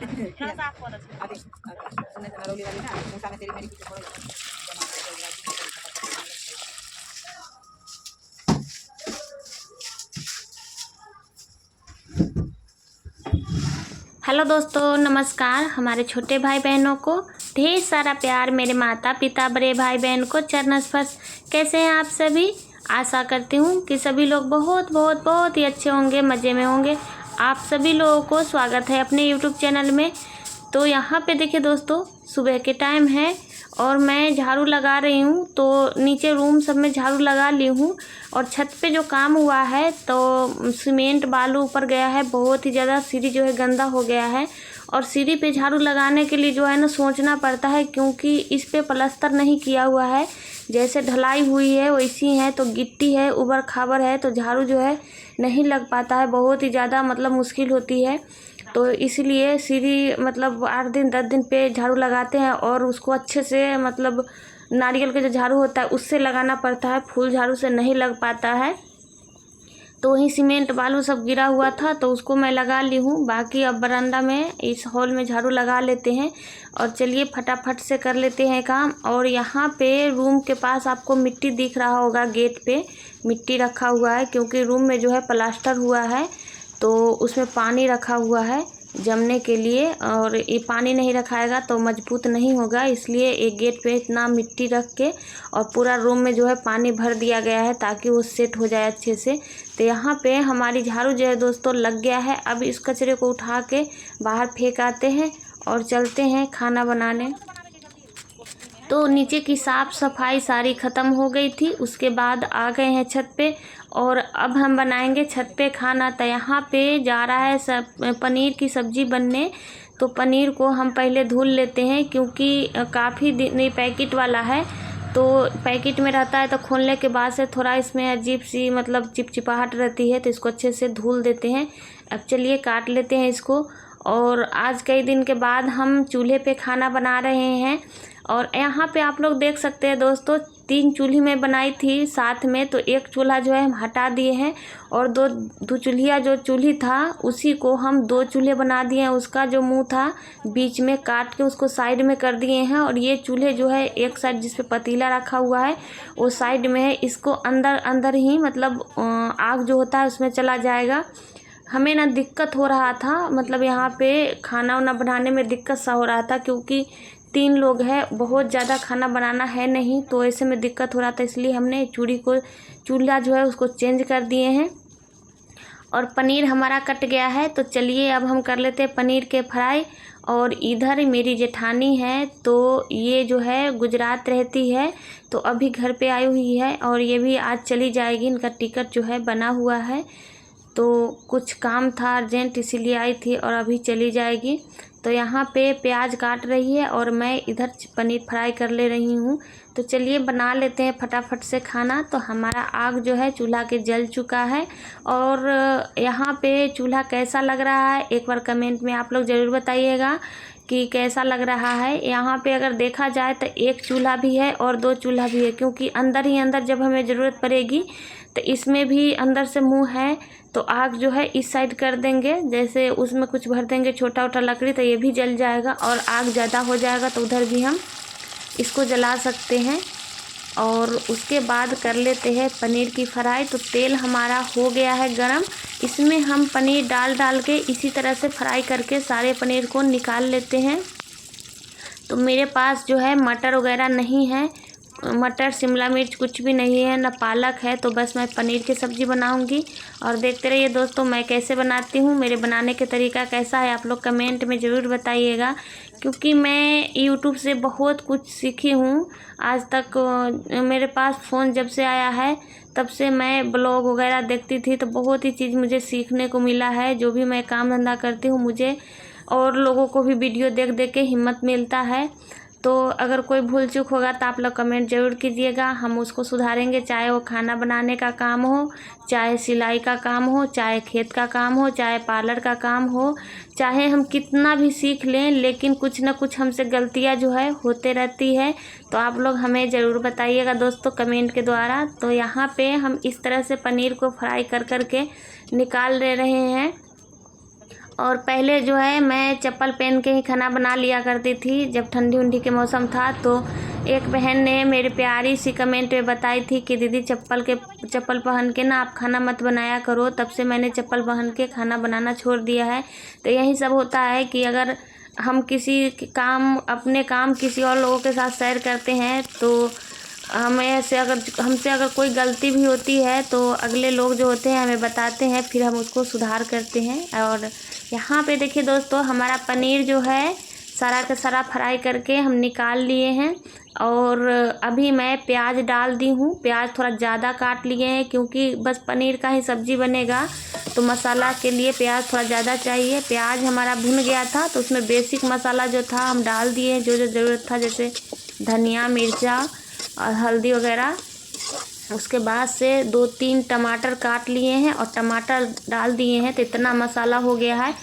थोड़ा सा आपको अभी सुनने से नरौली वाली ना मूसा में तेरी मेरी कुछ थोड़ी जमाना हेलो दोस्तों, नमस्कार। हमारे छोटे भाई बहनों को ढेर सारा प्यार, मेरे माता पिता, बड़े भाई बहन को चरण स्पर्श। कैसे हैं आप सभी? आशा करती हूँ कि सभी लोग बहुत बहुत बहुत ही अच्छे होंगे, मज़े में होंगे। आप सभी लोगों को स्वागत है अपने यूट्यूब चैनल में। तो यहाँ पे देखिए दोस्तों, सुबह के टाइम है और मैं झाड़ू लगा रही हूँ। तो नीचे रूम सब में झाड़ू लगा ली हूँ और छत पे जो काम हुआ है तो सीमेंट बालू ऊपर गया है, बहुत ही ज़्यादा सीढ़ी जो है गंदा हो गया है। और सीढ़ी पे झाड़ू लगाने के लिए जो है ना सोचना पड़ता है, क्योंकि इस पे प्लास्टर नहीं किया हुआ है। जैसे ढलाई हुई है वैसी है, तो गिट्टी है, उबड़ खाबड़ है, तो झाड़ू जो है नहीं लग पाता है, बहुत ही ज़्यादा मतलब मुश्किल होती है। तो इसलिए सीढ़ी मतलब 8 दिन 10 दिन पे झाड़ू लगाते हैं और उसको अच्छे से मतलब नारियल का जो झाड़ू होता है उससे लगाना पड़ता है, फूल झाड़ू से नहीं लग पाता है। तो वहीं सीमेंट बालू सब गिरा हुआ था तो उसको मैं लगा ली हूँ। बाकी अब बरामदा में इस हॉल में झाड़ू लगा लेते हैं और चलिए फटाफट से कर लेते हैं काम। और यहाँ पे रूम के पास आपको मिट्टी दिख रहा होगा, गेट पे मिट्टी रखा हुआ है, क्योंकि रूम में जो है प्लास्टर हुआ है तो उसमें पानी रखा हुआ है जमने के लिए। और ये पानी नहीं रखाएगा तो मजबूत नहीं होगा, इसलिए एक गेट पे इतना मिट्टी रख के और पूरा रूम में जो है पानी भर दिया गया है ताकि वो सेट हो जाए अच्छे से। तो यहाँ पे हमारी झाड़ू जो है दोस्तों लग गया है। अब इस कचरे को उठा के बाहर फेंक आते हैं और चलते हैं खाना बनाने। तो नीचे की साफ़ सफाई सारी ख़त्म हो गई थी, उसके बाद आ गए हैं छत पे और अब हम बनाएंगे छत पे खाना। तो यहाँ पे जा रहा है सब पनीर की सब्ज़ी बनने। तो पनीर को हम पहले धुल लेते हैं, क्योंकि काफ़ी दिन पैकेट वाला है तो पैकेट में रहता है, तो खोलने के बाद से थोड़ा इसमें अजीब सी मतलब चिपचिपाहट रहती है, तो इसको अच्छे से धुल देते हैं। अब चलिए काट लेते हैं इसको। और आज कई दिन के बाद हम चूल्हे पे खाना बना रहे हैं। और यहाँ पे आप लोग देख सकते हैं दोस्तों, 3 चूल्ही में बनाई थी साथ में, तो एक चूल्हा जो है हम हटा दिए हैं और दो चूल्हिया जो चूल्ही था उसी को हम 2 चूल्हे बना दिए हैं। उसका जो मुंह था बीच में काट के उसको साइड में कर दिए हैं। और ये चूल्हे जो है एक साइड जिस पे पतीला रखा हुआ है वो साइड में है, इसको अंदर अंदर ही मतलब आग जो होता है उसमें चला जाएगा। हमें ना दिक्कत हो रहा था, मतलब यहाँ पे खाना वाना बनाने में दिक्कत सा हो रहा था, क्योंकि 3 लोग हैं, बहुत ज़्यादा खाना बनाना है नहीं, तो ऐसे में दिक्कत हो रहा था, इसलिए हमने चूल्हा जो है उसको चेंज कर दिए हैं। और पनीर हमारा कट गया है, तो चलिए अब हम कर लेते हैं पनीर के फ्राई। और इधर मेरी जेठानी है, तो ये जो है गुजरात रहती है, तो अभी घर पे आई हुई है और ये भी आज चली जाएगी, इनका टिकट जो है बना हुआ है। तो कुछ काम था अर्जेंट, इसीलिए आई थी और अभी चली जाएगी। तो यहाँ पे प्याज काट रही है और मैं इधर पनीर फ्राई कर ले रही हूँ। तो चलिए बना लेते हैं फटाफट से खाना। तो हमारा आग जो है चूल्हा के जल चुका है। और यहाँ पे चूल्हा कैसा लग रहा है एक बार कमेंट में आप लोग ज़रूर बताइएगा कि कैसा लग रहा है। यहाँ पे अगर देखा जाए तो एक चूल्हा भी है और 2 चूल्हा भी है, क्योंकि अंदर ही अंदर जब हमें ज़रूरत पड़ेगी तो इसमें भी अंदर से मुंह है, तो आग जो है इस साइड कर देंगे, जैसे उसमें कुछ भर देंगे छोटा छोटा लकड़ी, तो ये भी जल जाएगा। और आग ज़्यादा हो जाएगा तो उधर भी हम इसको जला सकते हैं। और उसके बाद कर लेते हैं पनीर की फ्राई। तो तेल हमारा हो गया है गरम, इसमें हम पनीर डाल के इसी तरह से फ्राई करके सारे पनीर को निकाल लेते हैं। तो मेरे पास जो है मटर वगैरह नहीं है, मटर शिमला मिर्च कुछ भी नहीं है, ना पालक है, तो बस मैं पनीर की सब्ज़ी बनाऊंगी। और देखते रहिए दोस्तों मैं कैसे बनाती हूँ, मेरे बनाने के तरीका कैसा है आप लोग कमेंट में ज़रूर बताइएगा, क्योंकि मैं यूट्यूब से बहुत कुछ सीखी हूँ आज तक। मेरे पास फ़ोन जब से आया है तब से मैं ब्लॉग वगैरह देखती थी, तो बहुत ही चीज़ मुझे सीखने को मिला है। जो भी मैं काम धंधा करती हूँ मुझे और लोगों को भी वीडियो देख देख के हिम्मत मिलता है। तो अगर कोई भूल चूक होगा तो आप लोग कमेंट ज़रूर कीजिएगा, हम उसको सुधारेंगे। चाहे वो खाना बनाने का काम हो, चाहे सिलाई का काम हो, चाहे खेत का काम हो, चाहे पार्लर का काम हो, चाहे हम कितना भी सीख लें, लेकिन कुछ ना कुछ हमसे गलतियां जो है होते रहती है। तो आप लोग हमें ज़रूर बताइएगा दोस्तों कमेंट के द्वारा। तो यहाँ पे हम इस तरह से पनीर को फ्राई कर के निकाल ले रहे हैं। और पहले जो है मैं चप्पल पहन के ही खाना बना लिया करती थी जब ठंडी उंडी के मौसम था। तो एक बहन ने मेरी प्यारी सी कमेंट में बताई थी कि दीदी चप्पल पहन के ना आप खाना मत बनाया करो। तब से मैंने चप्पल पहन के खाना बनाना छोड़ दिया है। तो यही सब होता है कि अगर हम अपने काम किसी और लोगों के साथ शेयर करते हैं तो हमसे अगर कोई गलती भी होती है तो अगले लोग जो होते हैं हमें बताते हैं, फिर हम उसको सुधार करते हैं। और यहाँ पे देखिए दोस्तों, हमारा पनीर जो है सारा का सारा फ्राई करके हम निकाल लिए हैं। और अभी मैं प्याज डाल दी हूँ। प्याज थोड़ा ज़्यादा काट लिए हैं क्योंकि बस पनीर का ही सब्ज़ी बनेगा, तो मसाला के लिए प्याज थोड़ा ज़्यादा चाहिए। प्याज हमारा भुन गया था तो उसमें बेसिक मसाला जो था हम डाल दिए, जो ज़रूरत था, जैसे धनिया, मिर्चा और हल्दी वगैरह। उसके बाद से 2-3 टमाटर काट लिए हैं और टमाटर डाल दिए हैं, तो इतना मसाला हो गया है।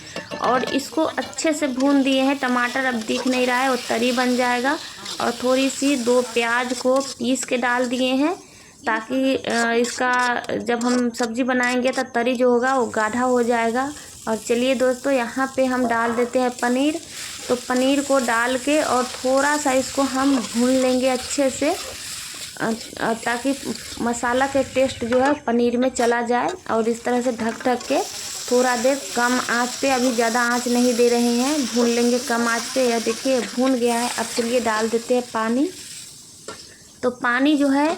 और इसको अच्छे से भून दिए हैं। टमाटर अब दिख नहीं रहा है, वो तरी बन जाएगा। और थोड़ी सी 2 प्याज को पीस के डाल दिए हैं ताकि इसका जब हम सब्ज़ी बनाएंगे तो तरी जो होगा वो गाढ़ा हो जाएगा। और चलिए दोस्तों, यहाँ पे हम डाल देते हैं पनीर। तो पनीर को डाल के और थोड़ा सा इसको हम भून लेंगे अच्छे से, ताकि मसाला के टेस्ट जो है पनीर में चला जाए। और इस तरह से ढक के थोड़ा देर कम आंच पे, अभी ज़्यादा आंच नहीं दे रहे हैं, भून लेंगे कम आंच पे। यह देखिए भून गया है। अब चलिए डाल देते हैं पानी। तो पानी जो है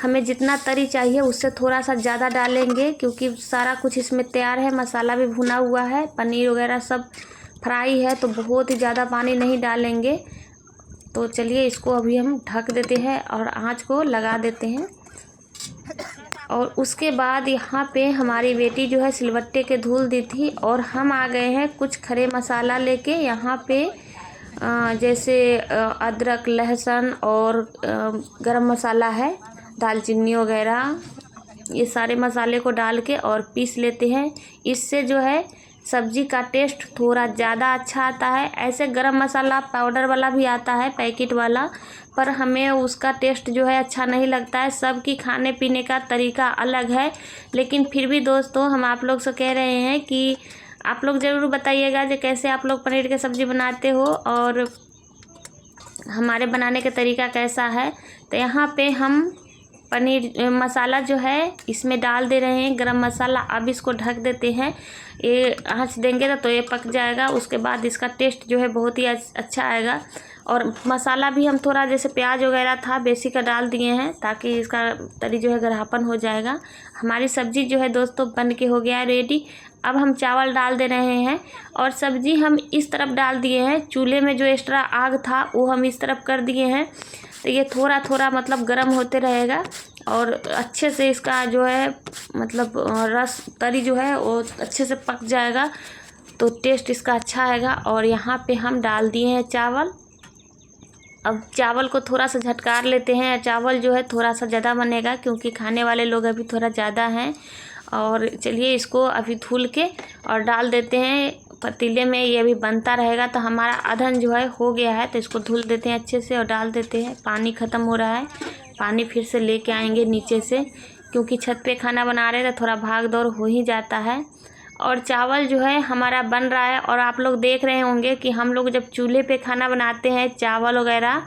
हमें जितना तरी चाहिए उससे थोड़ा सा ज़्यादा डालेंगे क्योंकि सारा कुछ इसमें तैयार है, मसाला भी भुना हुआ है, पनीर वगैरह सब फ्राई है, तो बहुत ही ज़्यादा पानी नहीं डालेंगे। तो चलिए इसको अभी हम ढक देते हैं और आंच को लगा देते हैं। और उसके बाद यहाँ पे हमारी बेटी जो है सिलबट्टे के धुल दी थी और हम आ गए हैं कुछ खड़े मसाला लेके। यहाँ पे जैसे अदरक, लहसुन और गरम मसाला है, दालचीनी वगैरह, ये सारे मसाले को डाल के और पीस लेते हैं। इससे जो है सब्ज़ी का टेस्ट थोड़ा ज़्यादा अच्छा आता है। ऐसे गरम मसाला पाउडर वाला भी आता है, पैकेट वाला, पर हमें उसका टेस्ट जो है अच्छा नहीं लगता है। सबकी खाने पीने का तरीका अलग है। लेकिन फिर भी दोस्तों, हम आप लोग से कह रहे हैं कि आप लोग ज़रूर बताइएगा कि कैसे आप लोग पनीर की सब्ज़ी बनाते हो और हमारे बनाने का तरीका कैसा है। तो यहाँ पे हम पनीर मसाला जो है इसमें डाल दे रहे हैं, गरम मसाला। अब इसको ढक देते हैं। ये आँच देंगे तो ये पक जाएगा। उसके बाद इसका टेस्ट जो है बहुत ही अच्छा आएगा। और मसाला भी हम थोड़ा जैसे प्याज वगैरह था बेसिक का डाल दिए हैं ताकि इसका तरी जो है गढ़ापन हो जाएगा। हमारी सब्ज़ी जो है दोस्तों बन के हो गया है रेडी। अब हम चावल डाल दे रहे हैं और सब्ज़ी हम इस तरफ डाल दिए हैं। चूल्हे में जो एक्स्ट्रा आग था वो हम इस तरफ कर दिए हैं। तो ये थोड़ा थोड़ा मतलब गर्म होते रहेगा और अच्छे से इसका जो है मतलब रस तरी जो है वो अच्छे से पक जाएगा, तो टेस्ट इसका अच्छा आएगा। और यहाँ पे हम डाल दिए हैं चावल। अब चावल को थोड़ा सा झटकार लेते हैं। चावल जो है थोड़ा सा ज़्यादा बनेगा क्योंकि खाने वाले लोग अभी थोड़ा ज़्यादा हैं। और चलिए इसको अभी धुल के और डाल देते हैं पतीले में। ये अभी बनता रहेगा। तो हमारा अधन जो है हो गया है, तो इसको धुल देते हैं अच्छे से और डाल देते हैं। पानी ख़त्म हो रहा है, पानी फिर से लेके आएंगे नीचे से क्योंकि छत पे खाना बना रहे तो थोड़ा भाग दौड़ हो ही जाता है। और चावल जो है हमारा बन रहा है। और आप लोग देख रहे होंगे कि हम लोग जब चूल्हे पे खाना बनाते हैं चावल वगैरह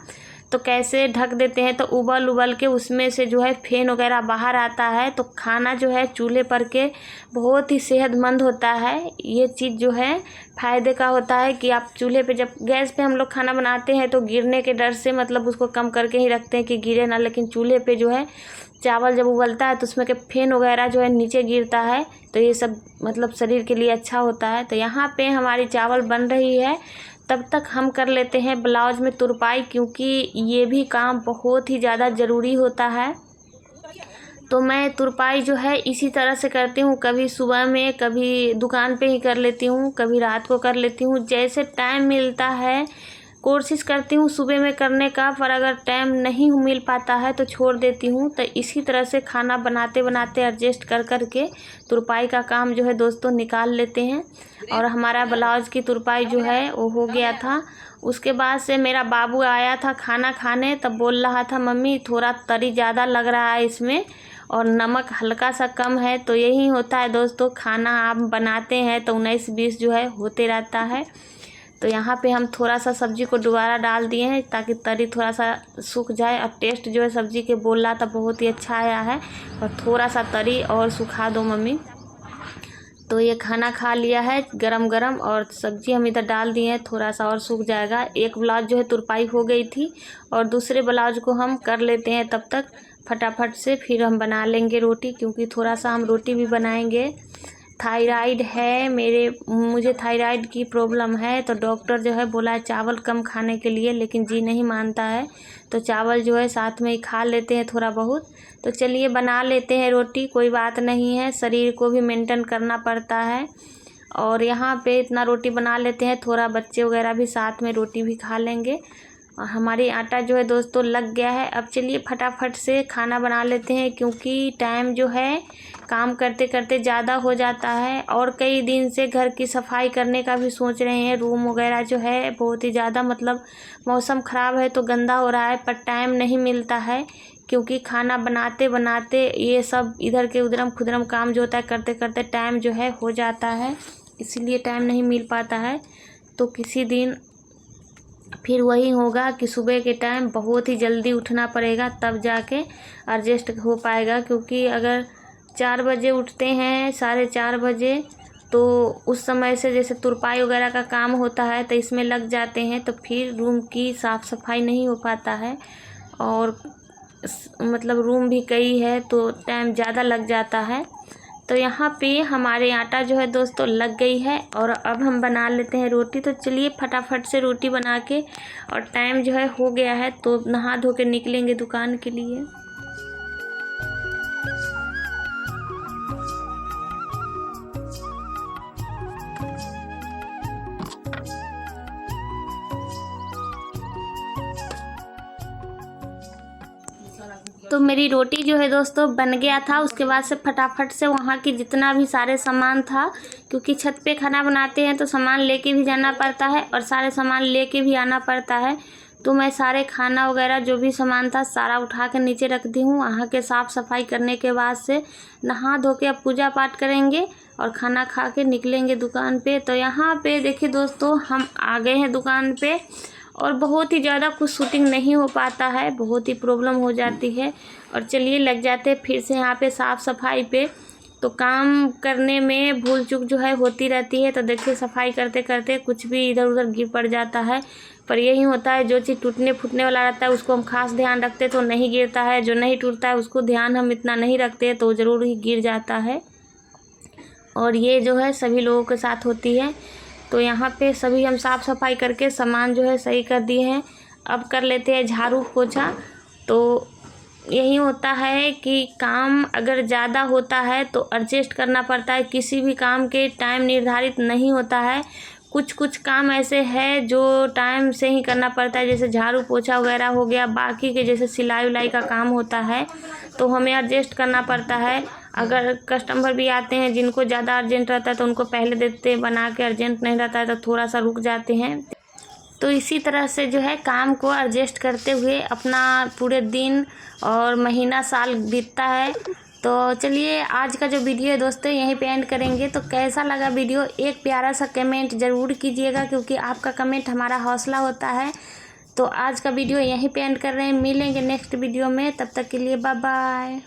तो कैसे ढक देते हैं, तो उबल के उसमें से जो है फेन वगैरह बाहर आता है। तो खाना जो है चूल्हे पर के बहुत ही सेहतमंद होता है। ये चीज़ जो है फ़ायदे का होता है कि आप चूल्हे पे, जब गैस पे हम लोग खाना बनाते हैं तो गिरने के डर से मतलब उसको कम करके ही रखते हैं कि गिरे ना। लेकिन चूल्हे पे जो है चावल जब उबलता है तो उसमें के फेन वगैरह जो है नीचे गिरता है, तो ये सब मतलब शरीर के लिए अच्छा होता है। तो यहाँ पे हमारी चावल बन रही है। तब तक हम कर लेते हैं ब्लाउज में तुरपाई, क्योंकि ये भी काम बहुत ही ज़्यादा ज़रूरी होता है। तो मैं तुरपाई जो है इसी तरह से करती हूँ, कभी सुबह में, कभी दुकान पे ही कर लेती हूँ, कभी रात को कर लेती हूँ, जैसे टाइम मिलता है। कोशिश करती हूँ सुबह में करने का, पर अगर टाइम नहीं मिल पाता है तो छोड़ देती हूँ। तो इसी तरह से खाना बनाते बनाते एडजस्ट कर के तुरपाई का काम जो है दोस्तों निकाल लेते हैं। और हमारा ब्लाउज की तुरपाई जो है वो हो गया था। उसके बाद से मेरा बाबू आया था खाना खाने, तब बोल रहा था मम्मी थोड़ा तरी ज़्यादा लग रहा है इसमें और नमक हल्का सा कम है। तो यही होता है दोस्तों, खाना आप बनाते हैं तो 19-20 जो है होते रहता है। तो यहाँ पे हम थोड़ा सा सब्ज़ी को दोबारा डाल दिए हैं ताकि तरी थोड़ा सा सूख जाए। और टेस्ट जो है सब्ज़ी के बोल रहा था बहुत ही अच्छा आया है। और थोड़ा सा तरी और सुखा दो मम्मी। तो ये खाना खा लिया है गरम गरम, और सब्ज़ी हम इधर डाल दिए हैं, थोड़ा सा और सूख जाएगा। एक ब्लाउज जो है तुरपाई हो गई थी और दूसरे ब्लाउज को हम कर लेते हैं तब तक फटाफट से, फिर हम बना लेंगे रोटी, क्योंकि थोड़ा सा हम रोटी भी बनाएंगे। थायराइड है मुझे थायराइड की प्रॉब्लम है, तो डॉक्टर जो है बोला है चावल कम खाने के लिए, लेकिन जी नहीं मानता है। तो चावल जो है साथ में ही खा लेते हैं थोड़ा बहुत। तो चलिए बना लेते हैं रोटी, कोई बात नहीं है, शरीर को भी मेंटेन करना पड़ता है। और यहाँ पे इतना रोटी बना लेते हैं, थोड़ा बच्चे वगैरह भी साथ में रोटी भी खा लेंगे। और हमारी आटा जो है दोस्तों लग गया है। अब चलिए फटाफट से खाना बना लेते हैं, क्योंकि टाइम जो है काम करते करते ज़्यादा हो जाता है। और कई दिन से घर की सफाई करने का भी सोच रहे हैं, रूम वगैरह जो है बहुत ही ज़्यादा, मतलब मौसम ख़राब है तो गंदा हो रहा है, पर टाइम नहीं मिलता है, क्योंकि खाना बनाते बनाते ये सब इधर के उधरम खुदरम काम जो होता है करते करते टाइम जो है हो जाता है, इसीलिए टाइम नहीं मिल पाता है। तो किसी दिन फिर वही होगा कि सुबह के टाइम बहुत ही जल्दी उठना पड़ेगा, तब जाके एडजस्ट हो पाएगा। क्योंकि अगर 4 बजे उठते हैं, 4:30 बजे, तो उस समय से जैसे तुरपाई वगैरह का काम होता है तो इसमें लग जाते हैं, तो फिर रूम की साफ़ सफाई नहीं हो पाता है। और मतलब रूम भी कई है तो टाइम ज़्यादा लग जाता है। तो यहाँ पे हमारे आटा जो है दोस्तों लग गई है, और अब हम बना लेते हैं रोटी। तो चलिए फटाफट से रोटी बना के, और टाइम जो है हो गया है तो नहा धो के निकलेंगे दुकान के लिए। तो मेरी रोटी जो है दोस्तों बन गया था। उसके बाद से फटाफट से वहाँ की जितना भी सारे सामान था, क्योंकि छत पे खाना बनाते हैं तो सामान लेके भी जाना पड़ता है और सारे सामान लेके भी आना पड़ता है। तो मैं सारे खाना वगैरह जो भी सामान था सारा उठा के नीचे रख दी हूँ। वहाँ के साफ़ सफाई करने के बाद से नहा धो के अब पूजा पाठ करेंगे और खाना खा के निकलेंगे दुकान पे। तो यहाँ पे देखिए दोस्तों हम आ गए हैं दुकान पे, और बहुत ही ज़्यादा कुछ शूटिंग नहीं हो पाता है, बहुत ही प्रॉब्लम हो जाती है। और चलिए लग जाते हैं फिर से यहाँ पे साफ़ सफाई पे। तो काम करने में भूल चूक जो है होती रहती है। तो देखिए सफाई करते करते कुछ भी इधर उधर गिर पड़ जाता है, पर यही होता है, जो चीज़ टूटने फूटने वाला रहता है उसको हम खास ध्यान रखते तो नहीं गिरता है, जो नहीं टूटता है उसको ध्यान हम इतना नहीं रखते तो ज़रूर ही गिर जाता है। और ये जो है सभी लोगों के साथ होती है। तो यहाँ पे सभी हम साफ़ सफाई करके सामान जो है सही कर दिए हैं। अब कर लेते हैं झाड़ू पोछा। तो यही होता है कि काम अगर ज़्यादा होता है तो एडजस्ट करना पड़ता है, किसी भी काम के टाइम निर्धारित नहीं होता है। कुछ कुछ काम ऐसे है जो टाइम से ही करना पड़ता है, जैसे झाड़ू पोछा वगैरह हो गया। बाकी के जैसे सिलाई उलाई का काम होता है तो हमें एडजस्ट करना पड़ता है। अगर कस्टमर भी आते हैं जिनको ज़्यादा अर्जेंट रहता है तो उनको पहले देते हैं बना के, अर्जेंट नहीं रहता है तो थोड़ा सा रुक जाते हैं। तो इसी तरह से जो है काम को एडजस्ट करते हुए अपना पूरे दिन और महीना साल बीतता है। तो चलिए आज का जो वीडियो है दोस्तों यहीं पे एंड करेंगे। तो कैसा लगा वीडियो एक प्यारा सा कमेंट ज़रूर कीजिएगा, क्योंकि आपका कमेंट हमारा हौसला होता है। तो आज का वीडियो यहीं पे एंड कर रहे हैं, मिलेंगे नेक्स्ट वीडियो में, तब तक के लिए बाय बाय।